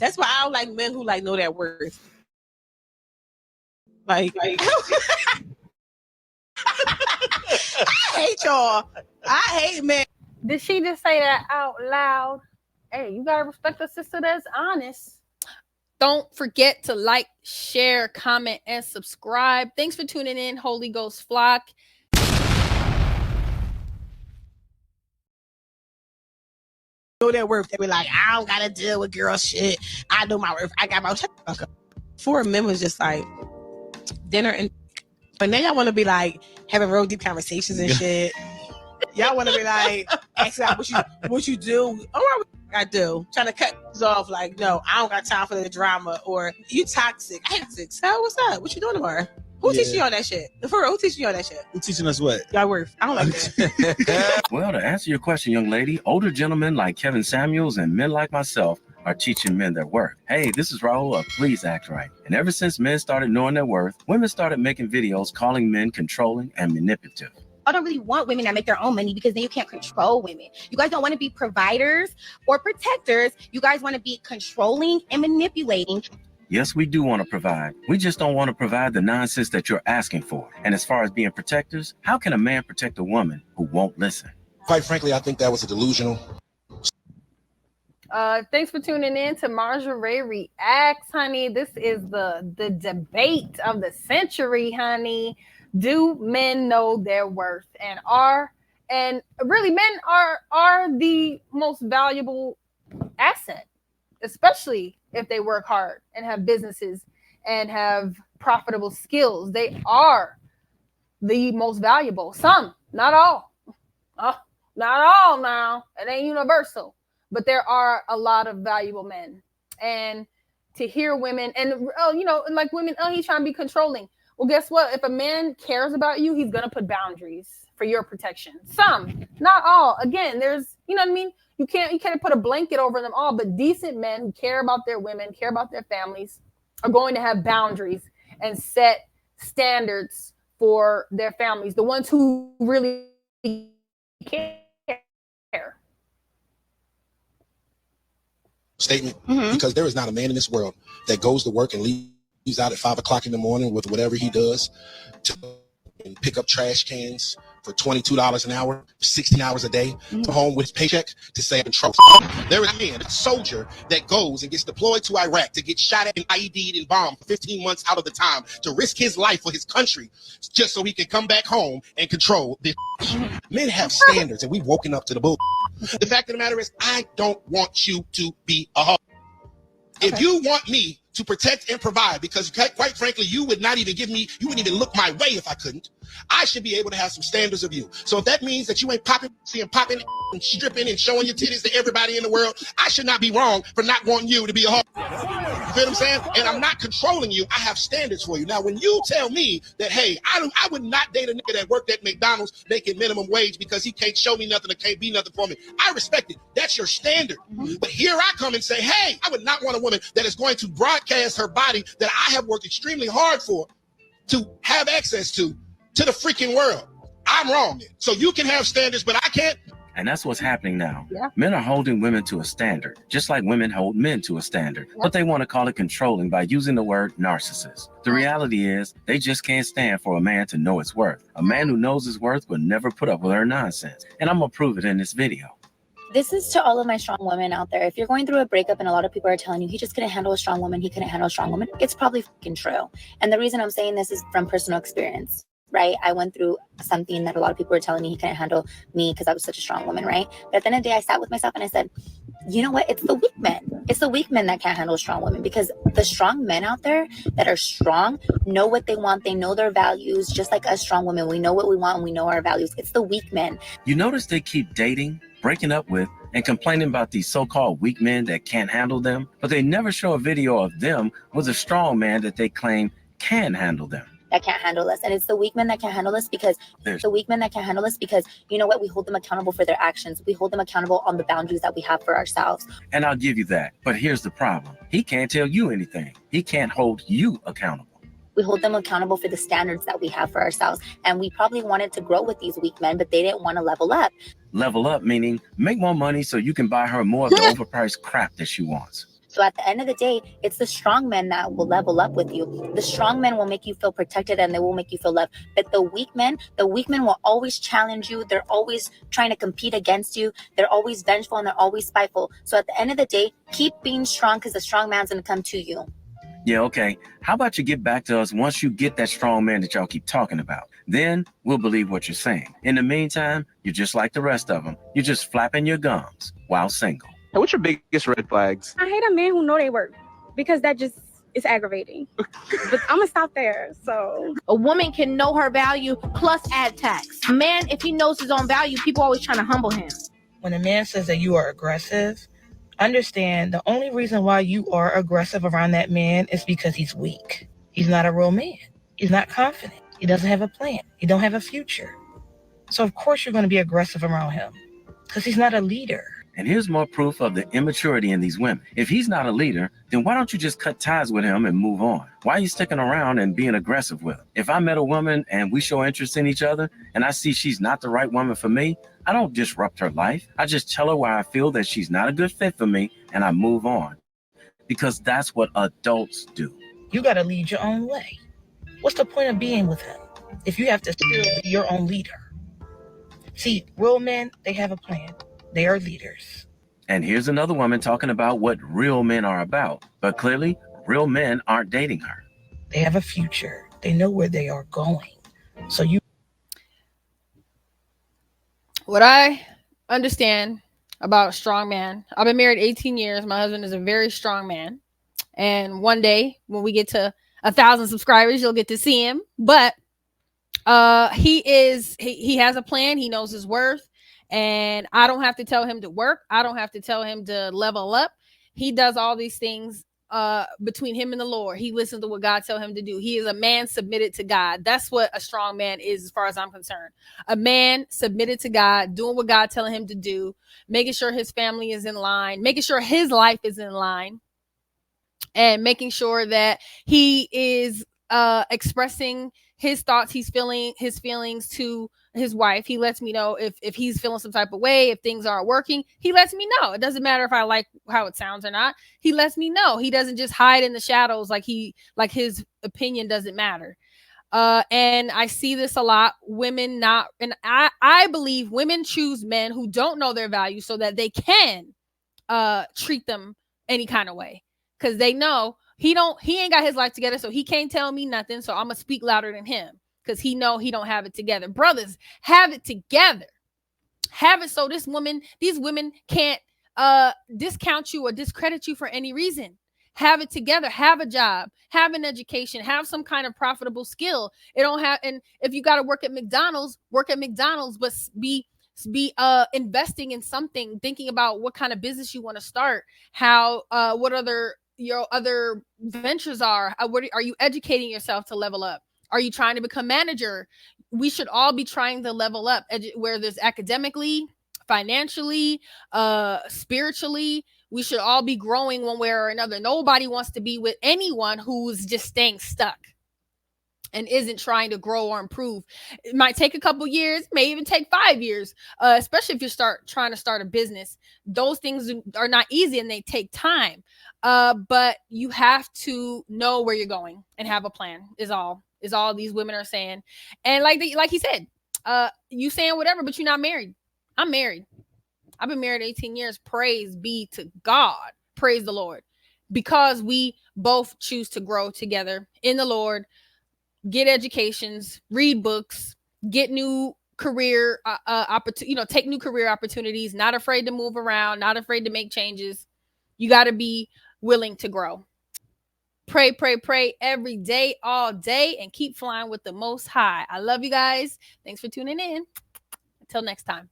That's why I don't like men who like know their worth. Like I hate y'all. I hate men. Did she just say that out loud? Hey, you gotta respect a sister that's honest. Don't forget to like, share, comment, and subscribe. Thanks for tuning in, Holy Ghost Flock. Know their worth. They be like, I don't gotta deal with girl shit. I know my worth. I got my shut the fuck up. 4 men was just like dinner and but now y'all want to be like having real deep conversations and shit. Y'all want to be like asking out what you do. Oh, I do. Trying to cut this off. Like, no, I don't got time for the drama. Or you toxic. I toxic. So what's up? What you doing tomorrow? Who teaching you all that shit? For real, who teaching you all that shit? Who teaching us what? Y'all worth. I don't like that. Well, to answer your question, young lady, older gentlemen like Kevin Samuels and men like myself are teaching men their worth. Hey, this is Raul of Please Act Right. And ever since men started knowing their worth, women started making videos calling men controlling and manipulative. I don't really want women that make their own money because then you can't control women. You guys don't want to be providers or protectors. You guys want to be controlling and manipulating. Yes, we do want to provide. We just don't want to provide the nonsense that you're asking for. And as far as being protectors, how can a man protect a woman who won't listen? Quite frankly, I think that was a delusional. Thanks for tuning in to Marjiré Reacts, honey. This is the debate of the century, honey. Do men know their worth? And really men are the most valuable asset, especially if they work hard and have businesses and have profitable skills. They are the most valuable. Some, not all. Not all now. It ain't universal. But there are a lot of valuable men. And to hear women, and like women, he's trying to be controlling. Well, guess what? If a man cares about you, he's going to put boundaries for your protection. Some, not all. Again, there's, you know what I mean? You can't put a blanket over them all, but decent men who care about their women, care about their families, are going to have boundaries and set standards for their families. The ones who really care. Statement, because there is not a man in this world that goes to work and leaves out at 5 o'clock in the morning with whatever he does to pick up trash cans for $22 an hour, 16 hours a day, to home with his paycheck to say control. There is a man, a soldier, that goes and gets deployed to Iraq to get shot at and IED'd and bombed for 15 months out of the time to risk his life for his country just so he can come back home and control this. Men have standards and we've woken up to the bull. The fact of the matter is, I don't want you to be a hoe. If you want me to protect and provide, because quite frankly, you would not even you wouldn't even look my way if I couldn't. I should be able to have some standards of you. So if that means that you ain't popping and stripping and showing your titties to everybody in the world, I should not be wrong for not wanting you to be a hoe. You feel what I'm saying? And I'm not controlling you. I have standards for you. Now, when you tell me that, hey, I would not date a nigga that worked at McDonald's making minimum wage because he can't show me nothing or can't be nothing for me, I respect it. That's your standard. But here I come and say, hey, I would not want a woman that is going to broadcast her body that I have worked extremely hard for to have access to the freaking world. I'm wrong then. So you can have standards, but I can't. And that's what's happening now. Yeah. Men are holding women to a standard, just like women hold men to a standard. But they want to call it controlling by using the word narcissist. The reality is, they just can't stand for a man to know his worth. A man who knows his worth will never put up with her nonsense. And I'm going to prove it in this video. This is to all of my strong women out there. If you're going through a breakup and a lot of people are telling you he just couldn't handle a strong woman, he couldn't handle a strong woman, it's probably fucking true. And the reason I'm saying this is from personal experience, right? I went through something that a lot of people were telling me he couldn't handle me because I was such a strong woman, right? But at the end of the day, I sat with myself and I said, you know what? It's the weak men. It's the weak men that can't handle strong women, because the strong men out there that are strong know what they want. They know their values, just like us strong women. We know what we want and we know our values. It's the weak men. You notice they keep dating, breaking up with, and complaining about these so-called weak men that can't handle them, but they never show a video of them with a strong man that they claim can handle them. That can't handle us. And it's the weak men that can't handle us because you know what? We hold them accountable for their actions. We hold them accountable on the boundaries that we have for ourselves. And I'll give you that. But here's the problem. He can't tell you anything. He can't hold you accountable. We hold them accountable for the standards that we have for ourselves. And we probably wanted to grow with these weak men, but they didn't want to level up. Level up meaning make more money so you can buy her more of the overpriced crap that she wants. So at the end of the day, it's the strong men that will level up with you. The strong men will make you feel protected and they will make you feel loved. But the weak men will always challenge you. They're always trying to compete against you. They're always vengeful and they're always spiteful. So at the end of the day, keep being strong because the strong man's going to come to you. Yeah, okay. How about you get back to us once you get that strong man that y'all keep talking about? Then we'll believe what you're saying. In the meantime, you're just like the rest of them. You're just flapping your gums while single. Hey, what's your biggest red flags? I hate a man who know they work because that just is aggravating. But I'm gonna stop there. So a woman can know her value plus add tax. A man, if he knows his own value, people always trying to humble him. When a man says that you are aggressive, understand the only reason why you are aggressive around that man is because he's weak. He's not a real man. He's not confident. He doesn't have a plan. He don't have a future. So of course you're going to be aggressive around him because he's not a leader. And here's more proof of the immaturity in these women. If he's not a leader, then why don't you just cut ties with him and move on? Why are you sticking around and being aggressive with him? If I met a woman and we show interest in each other and I see she's not the right woman for me, I don't disrupt her life. I just tell her why I feel that she's not a good fit for me and I move on. Because that's what adults do. You got to lead your own way. What's the point of being with him if you have to still be your own leader? See, real men, they have a plan. They are leaders. And here's another woman talking about what real men are about. But clearly, real men aren't dating her. They have a future. They know where they are going. So you... What I understand about a strong man, I've been married 18 years. My husband is a very strong man. And one day when we get to 1,000 subscribers, you'll get to see him. But he has a plan. He knows his worth. And I don't have to tell him to work. I don't have to tell him to level up. He does all these things between him and the Lord. He listens to what God tells him to do. He is a man submitted to God. That's what a strong man is, as far as I'm concerned. A man submitted to God, doing what God telling him to do, making sure his family is in line, making sure his life is in line, and making sure that he is expressing his thoughts, his feelings to his wife. He lets me know if he's feeling some type of way, if things aren't working. He lets me know. It doesn't matter if I like how it sounds or not. He lets me know. He doesn't just hide in the shadows like his opinion doesn't matter. And I see this a lot. Women not, and I believe women choose men who don't know their value so that they can treat them any kind of way, because they know he ain't got his life together, so he can't tell me nothing. So I'm gonna speak louder than him because he don't have it together. Brothers, have it together. Have it so these women can't discount you or discredit you for any reason. Have it together. Have a job. Have an education. Have some kind of profitable skill. And if you got to work at McDonald's, but be investing in something, thinking about what kind of business you want to start, how what your other ventures are. Are you educating yourself to level up? Are you trying to become manager? We should all be trying to level up, where there's academically, financially, spiritually. We should all be growing one way or another. Nobody wants to be with anyone who's just staying stuck and isn't trying to grow or improve. It might take a couple years, may even take 5 years, especially if you're trying to start a business. Those things are not easy and they take time. But you have to know where you're going and have a plan is all these women are saying. And like he said, you saying whatever, but you're not married. I'm married. I've been married 18 years. Praise be to God. Praise the Lord. Because we both choose to grow together in the Lord, get educations, read books, get new career take new career opportunities, not afraid to move around, not afraid to make changes. You got to be willing to grow. Pray every day, all day, and keep flying with the Most High. I love you guys. Thanks for tuning in. Until next time.